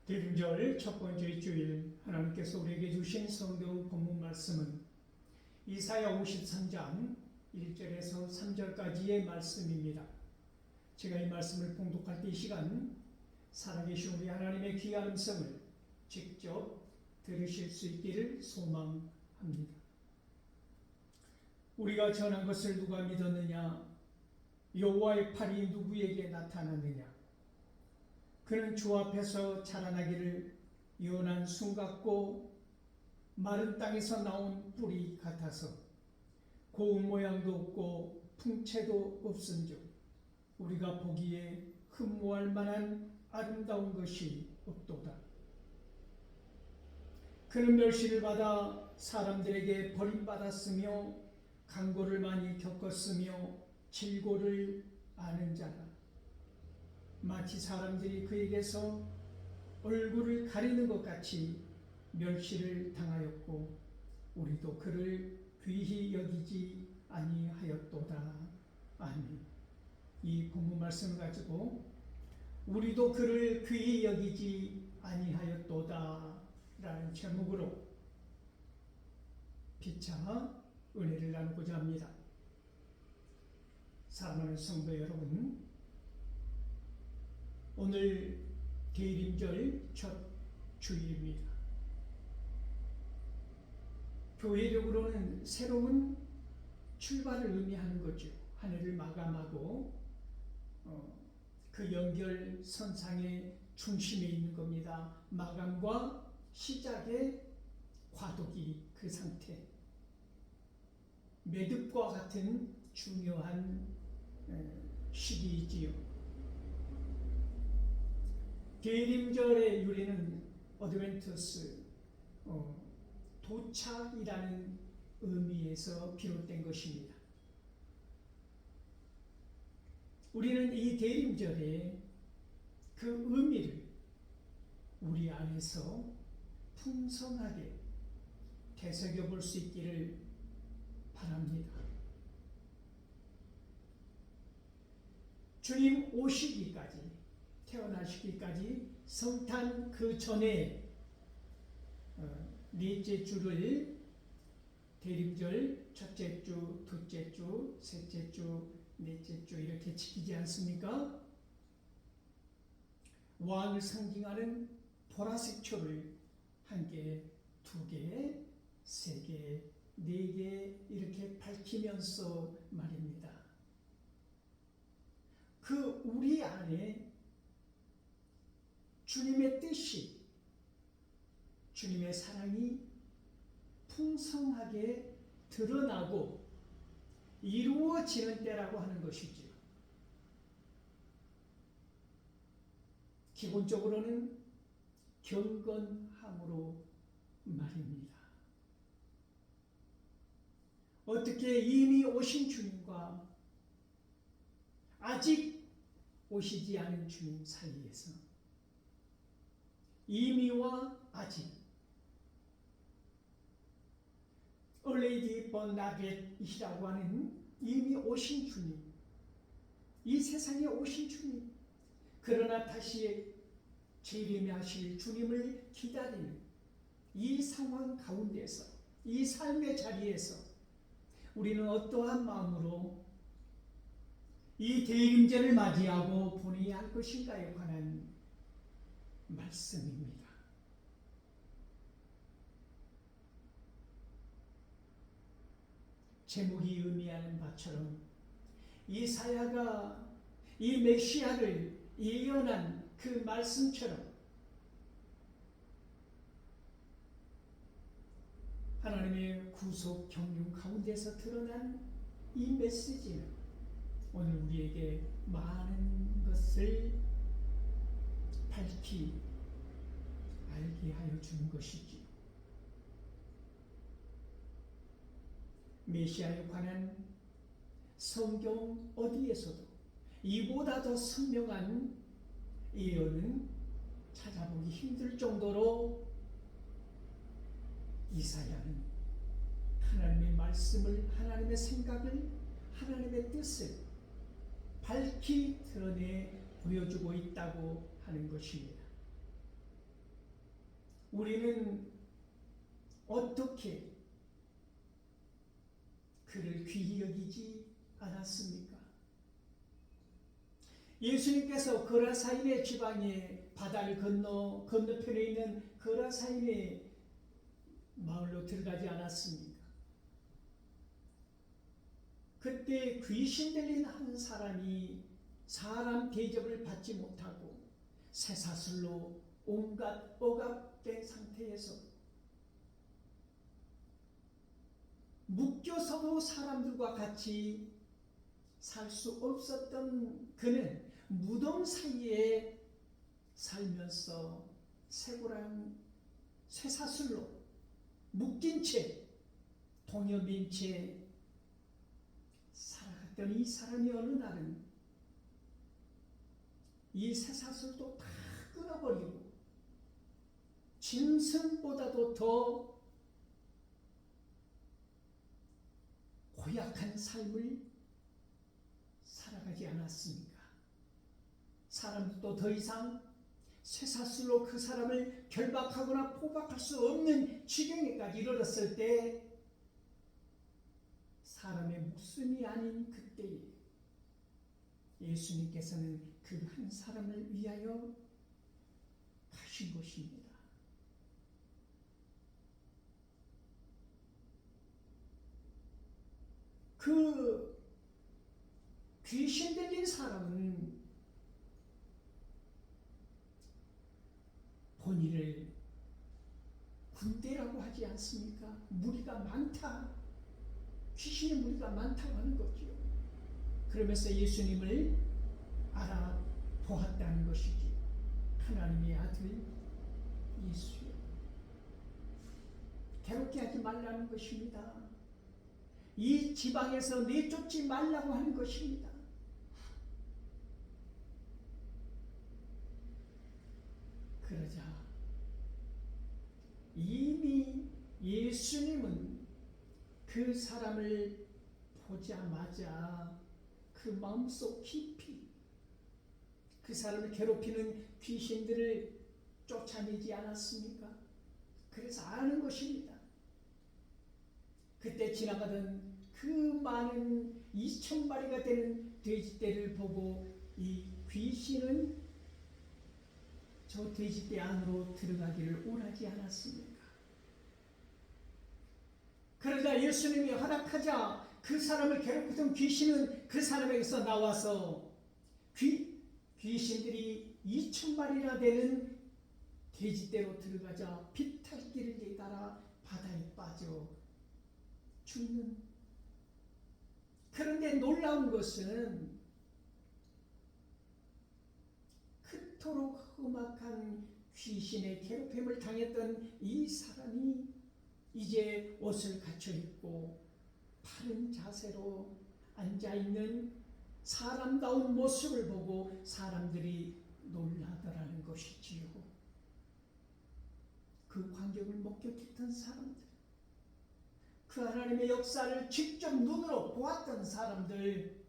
대림절 첫 번째 주일 하나님께서 우리에게 주신 성경 본문 말씀은 이사야 53장 1절에서 3절까지의 말씀입니다. 제가 이 말씀을 봉독할 때 이 시간 살아계신 우리 하나님의 귀한 음성을 직접 들으실 수 있기를 소망합니다. 우리가 전한 것을 누가 믿었느냐? 여호와의 팔이 누구에게 나타났느냐? 그는 주 앞에서 자라나기를 연한 순 같고 마른 땅에서 나온 뿌리 같아서 고운 모양도 없고 풍채도 없은즉 우리가 보기에 흠모할 만한 아름다운 것이 없도다. 그는 멸시를 받아 사람들에게 버림받았으며 강고를 많이 겪었으며 질고를 아는 자라. 마치 사람들이 그에게서 얼굴을 가리는 것 같이 멸시를 당하였고 우리도 그를 귀히 여기지 아니하였도다. 아멘. 이 본문 말씀을 가지고 우리도 그를 귀히 여기지 아니하였도다 라는 제목으로 피차 은혜를 나누고자 합니다. 사랑하는 성도 여러분, 오늘 대림절 첫 주일입니다. 교회적으로는 새로운 출발을 의미하는 거죠. 한 해를 마감하고 그 연결선상의 중심에 있는 겁니다. 마감과 시작의 과도기 그 상태. 매듭과 같은 중요한 시기이지요. 대림절의 유래는 어드벤투스, 도착이라는 의미에서 비롯된 것입니다. 우리는 이 대림절에 그 의미를 우리 안에서 풍성하게 되새겨 볼 수 있기를 바랍니다. 주님 오시기까지, 태어나시기까지 성탄 그 전에 넷째 주를 대림절 첫째 주, 둘째 주, 셋째 주, 넷째 주 이렇게 지키지 않습니까? 왕을 상징하는 보라색 초를 한 개, 두 개, 세 개, 네 개 이렇게 밝히면서 말입니다. 그 우리 안에 주님의 뜻이, 주님의 사랑이 풍성하게 드러나고 이루어지는 때라고 하는 것이지요. 기본적으로는 경건함으로 말입니다. 어떻게 이미 오신 주님과 아직 오시지 않은 주님 사이에서 이미와 아직 얼레이디 번나벳이라고 하는 이미 오신 주님, 이 세상에 오신 주님, 그러나 다시 재림하실 주님을 기다리는 이 상황 가운데서, 이 삶의 자리에서 우리는 어떠한 마음으로 이 대림절을 맞이하고 보내야 할 것인가에 관한 말씀입니다. 제목이 의미하는 바처럼 이사야가 이 메시아를 예언한 그 말씀처럼 하나님의 구속 경륜 가운데서 드러난 이 메시지는 오늘 우리에게 많은 것을 밝히 알게 하여 주는 것이지요. 메시아에 관한 성경 어디에서도 이보다 더 선명한 예언은 찾아보기 힘들 정도로 이사야는 하나님의 말씀을, 하나님의 생각을, 하나님의 뜻을 밝히 드러내 보여주고 있다고 하는 것입니다. 우리는 어떻게 그를 귀히 여기지 않았습니까? 예수님께서 거라사인의 지방에 바다를 건너편에 있는 거라사인의 마을로 들어가지 않았습니까? 그때 귀신 들린 한 사람이 사람 대접을 받지 못하고 쇠사슬로 온갖 억압된 상태에서 묶여서도 사람들과 같이 살 수 없었던 그는 무덤 사이에 살면서 쇠고랑 쇠사슬로 묶인 채 동여민 채 살아갔던 이 사람이 어느 날은 이 쇠사슬도 다 끊어버리고 짐승보다도 더 고약한 삶을 살아가지 않았습니까? 사람들도 더 이상 쇠사슬로 그 사람을 결박하거나 포박할 수 없는 지경에까지 이르렀을 때 사람의 목숨이 아닌 그때에 예수님께서는 그 한 사람을 위하여 가신 것입니다. 그 귀신 들린 사람은 본인을 군대라고 하지 않습니까? 무리가 많다. 귀신의 무리가 많다고 하는 거죠. 그러면서 예수님을 알아보았다는 것이지. 하나님의 아들 예수여. 괴롭게 하지 말라는 것입니다. 이 지방에서 내쫓지 말라고 하는 것입니다. 그러자 이미 예수님은 그 사람을 보자마자 그 마음속 깊이 그 사람을 괴롭히는 귀신들을 쫓아내지 않았습니까? 그래서 아는 것입니다. 그때 지나가던 그 많은 2,000마리가 되는 돼지떼를 보고 이 귀신은 저 돼지떼 안으로 들어가기를 원하지 않았습니까? 그러자 예수님이 허락하자 그 사람을 괴롭히던 귀신은 그 사람에게서 나와서 귀신들이 2,000마리나 되는 돼지떼로 들어가자 비탈길을 따라 바다에 빠져 죽는. 그런데 놀라운 것은 그토록 험악한 귀신의 괴롭힘을 당했던 이 사람이 이제 옷을 갖춰 입고 바른 자세로 앉아있는 사람다운 모습을 보고 사람들이 놀라더라는 것이지요. 그 광경을 목격했던 사람들, 그 하나님의 역사를 직접 눈으로 보았던 사람들,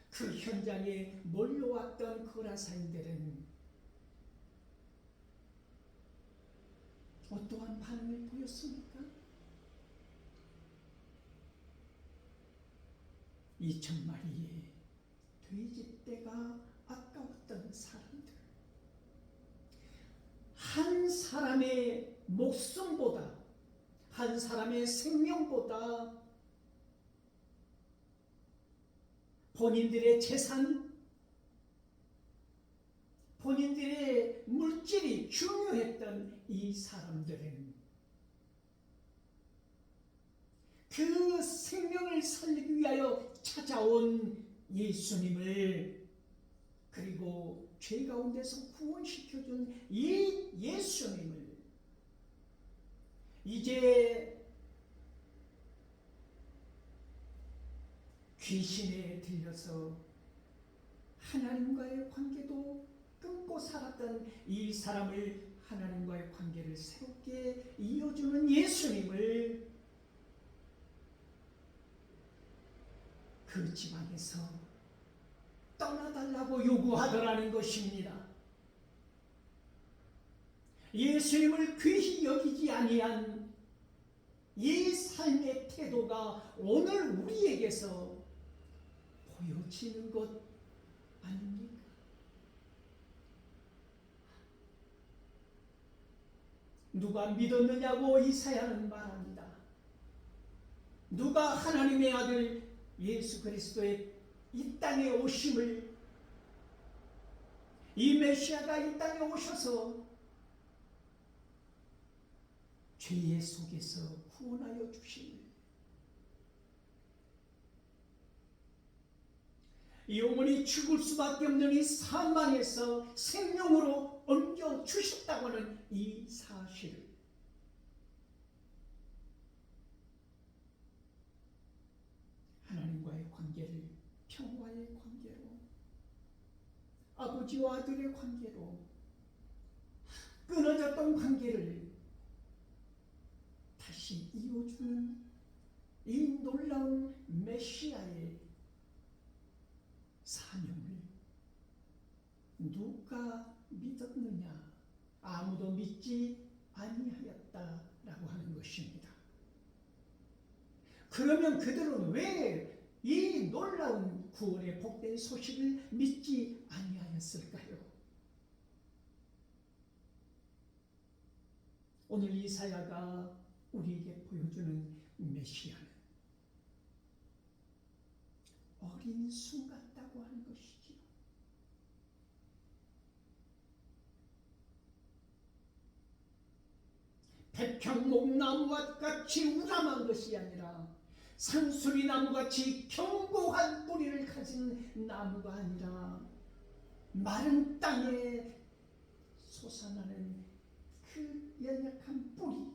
그 현장에 몰려왔던 거라사인들은 어떠한 반응을 보였습니까? 2,000마리의 돼지떼가 아까웠던 사람들, 한 사람의 목숨보다, 한 사람의 생명보다 본인들의 재산, 본인들의 물질이 중요했던 이 사람들은 그 생명을 살리기 위하여 찾아온 예수님을, 그리고 죄 가운데서 구원시켜준 이 예수님을 이제 귀신에 들려서 하나님과의 관계도 끊고 살았던 이 사람을, 하나님과의 관계를 새롭게 이어주는 예수님을 그 지방에서 떠나달라고 요구하더라는 것입니다. 예수님을 귀히 여기지 아니한 이 삶의 태도가 오늘 우리에게서 보여지는 것 아닙니까? 누가 믿었느냐고 이사야는 말합니다. 누가 하나님의 아들 예수 그리스도의 이 땅에 오심을, 이 메시아가 이 땅에 오셔서 죄의 속에서 구원하여 주심을, 영원히 죽을 수밖에 없는 이 사망에서 생명으로 옮겨 주셨다고 하는 이 사실을 하나님과의 관계를 평화의 관계로, 아버지와 아들의 관계로, 끊어졌던 관계를 다시 이어주는 이 놀라운 메시아의 사명을 누가 믿었느냐? 아무도 믿지 아니하였다라고 하는 것입니다. 그러면 그들은 왜 이 놀라운 구원의 복된 소식을 믿지 아니하였을까요? 오늘 이사야가 우리에게 보여주는 메시아는 어린 순 같다고 하는 것이지요. 백향목나무와 같이 우람한 것이 아니라 산수리나무같이 견고한 뿌리를 가진 나무가 아니라 마른 땅에 솟아나는 그 연약한 뿌리,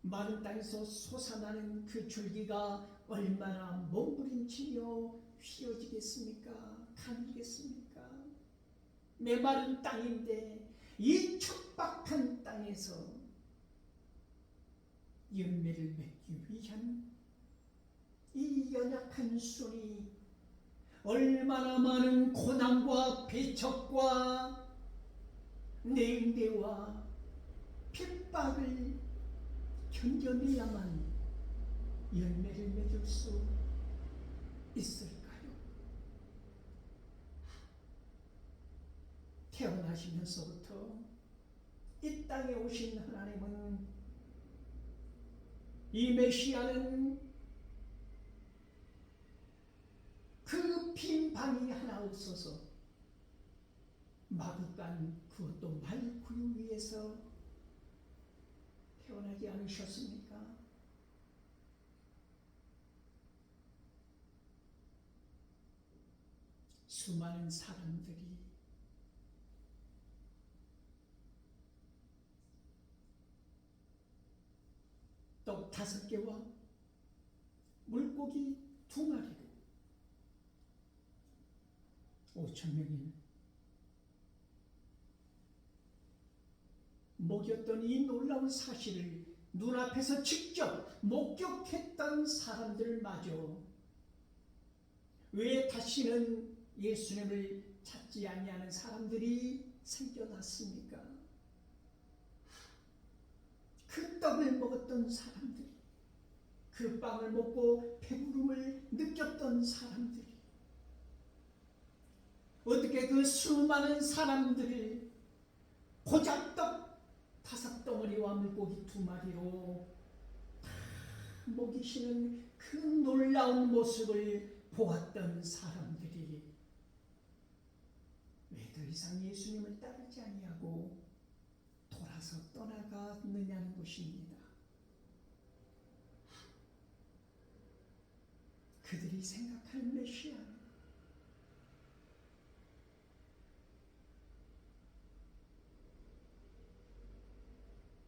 마른 땅에서 솟아나는 그 줄기가 얼마나 몸부림치며 휘어지겠습니까? 가늘겠습니까? 메마른 땅인데 이 척박한 땅에서 열매를 맺기 위한 이 연약한 순이 얼마나 많은 고난과 배척과 냉대와 핍박을 견뎌내야만 열매를 맺을 수 있을까요? 태어나시면서부터 이 땅에 오신 하나님은, 이 메시아는 그 빈 방이 하나 없어서 마구간 그것도 말구유 위에서 태어나지 않으셨습니까? 수많은 사람들이 떡 5개와 물고기 2마리로 5,000명이 먹였던 이 놀라운 사실을 눈앞에서 직접 목격했던 사람들마저 왜 다시는 예수님을 찾지 아니하는 사람들이 생겨났습니까? 그 떡을 먹었던 사람들이, 그 빵을 먹고 배부름을 느꼈던 사람들이 어떻게 그 수많은 사람들을 고작 떡 5덩어리와 물고기 2마리로 먹이시는 그 놀라운 모습을 보았던 사람들이 왜 더 이상 예수님을 따르지 아니하고 돌아서 떠나갔느냐는 것입니다. 그들이 생각하는 메시아는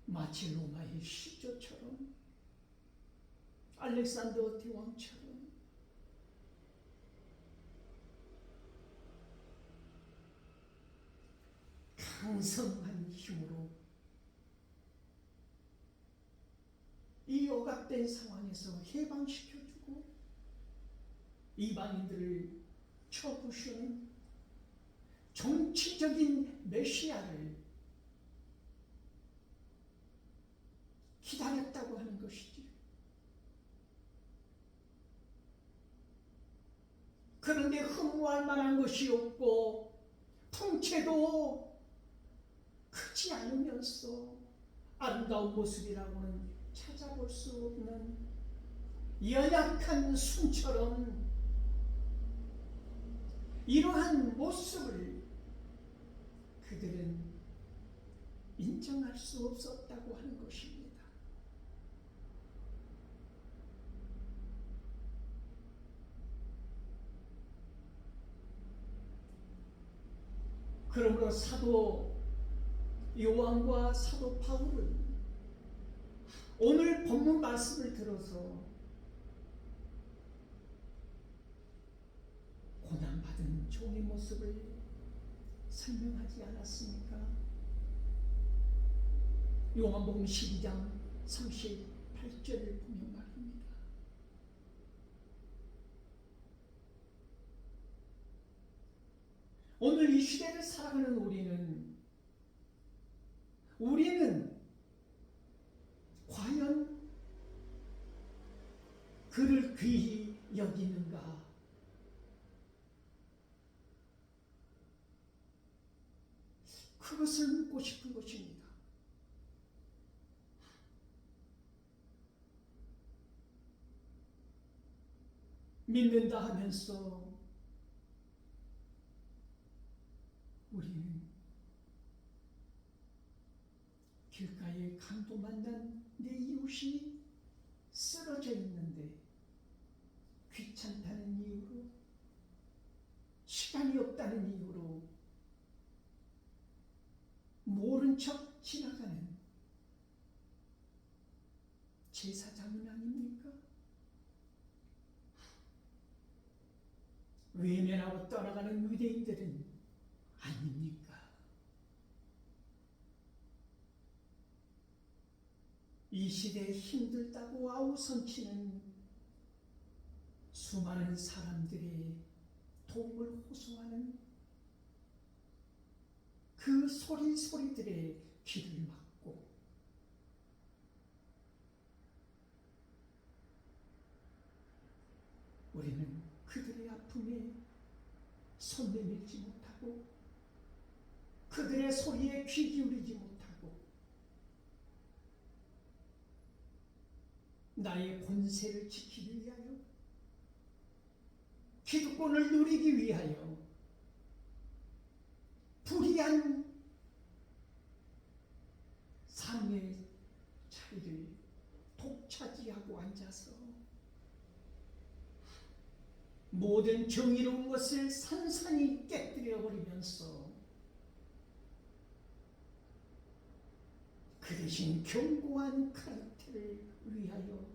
마치 로마의 시조처럼, 알렉산더 대왕처럼 강성한 힘으로 이 억압된 상황에서 해방시켜주고 이방인들을 쳐부수는 정치적인 메시아를 기다렸다고 하는 것이지. 그런데 흠모할 만한 것이 없고 풍채도 크지 않으면서 아름다운 모습이라고는 찾아볼 수 없는 연약한 순처럼 이러한 모습을 그들은 인정할 수 없었다고 하는 것입니다. 그러므로 사도 요한과 사도 바울은 오늘 본문 말씀을 들어서 고난받은 종의 모습을 설명하지 않았습니까? 요한복음 12장 38절을 보면 말입니다. 오늘 이 시대를 살아가는 우리는 과연 그를 귀히 여기는가? 그것을 묻고 싶은 것입니다. 믿는다 하면서 우리는 길가에 강도 만난 내 이웃이 쓰러져 있는데 귀찮다는 이유로, 시간이 없다는 이유로 모른 척 지나가는 제사장은 아닙니까? 외면하고 떠나가는 유대인들은 아닙니까? 이 시대에 힘들다고 아우성치는 수많은 사람들의 도움을 호소하는 그 소리들의 귀를 막고 우리는 그들의 아픔에 손 내밀지 못하고 그들의 소리에 귀 기울이지 못하고 나의 권세를 지키기 위하여, 기득권을 누리기 위하여 불의한 삶의 자리를 독차지하고 앉아서 모든 정의로운 것을 산산이 깨뜨려 버리면서 그 대신 견고한 카르텔을 위하여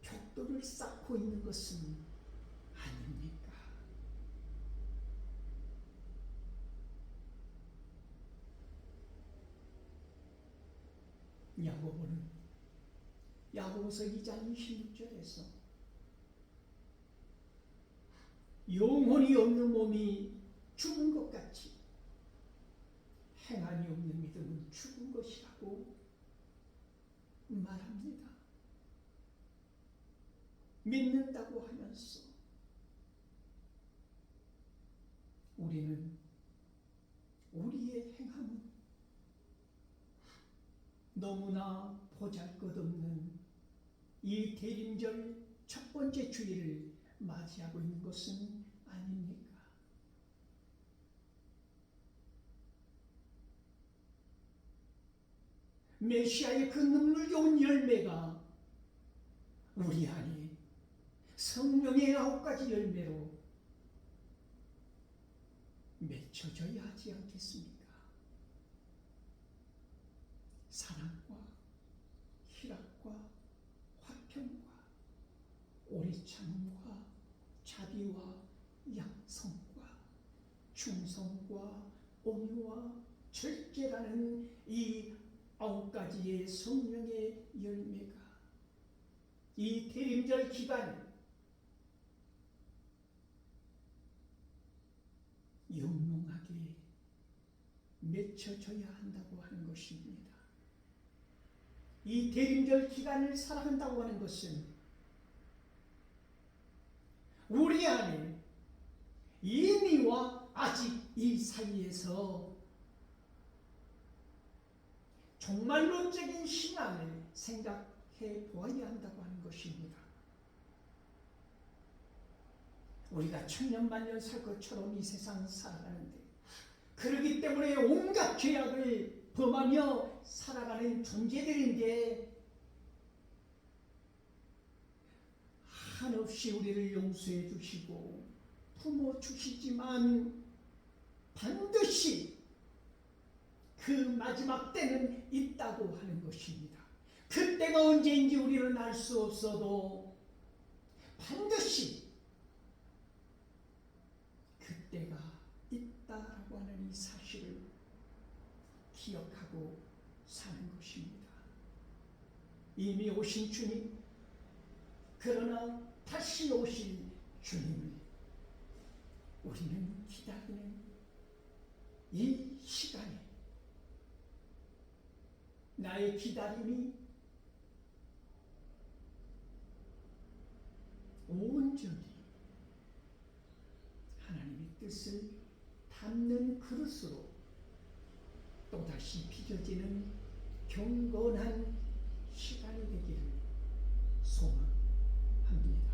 벽돌을 쌓고 있는 것은 아닙니까? 야고보서 2장 26절에서 영혼이 없는 몸이 죽은 것 같이 행함이 없는 믿음은 죽은 것이라고 말합니다. 믿는다고 하면서 우리는 우리의 행함은 너무나 보잘것없는 이 대림절 첫 번째 주일을 맞이하고 있는 것은 아닙니까? 메시아의 그 눈물겨운 열매가 우리 안에 성령의 9가지 열매로 맺혀져야 하지 않겠습니까? 사랑과 희락과 화평과 오래참음과 자비와 양성과 충성과 온유와 절제라는 이 9가지의 성령의 열매가 이 대림절 기간 영롱하게 맺혀져야 한다고 하는 것입니다. 이 대림절 기간을 살아간다고 하는 것은 우리 안에 이미와 아직 이 사이에서 종말론적인 신앙을 생각해 보아야 한다고 하는 것입니다. 우리가 천년만년 살 것처럼 이 세상 살아가는데, 그러기 때문에 온갖 죄악을 범하며 살아가는 존재들인데 한없이 우리를 용서해 주시고 품어 주시지만 반드시 그 마지막 때는 있다고 하는 것입니다. 그때가 언제인지 우리는 알 수 없어도 반드시 그때가 있다라고 하는 이 사실을 기억하고 사는 것입니다. 이미 오신 주님, 그러나 다시 오실 주님을 우리는 기다리는 이 시간에 나의 기다림이 온전히 하나님의 뜻을 담는 그릇으로 또다시 빚어지는 경건한 시간이 되기를 소망합니다.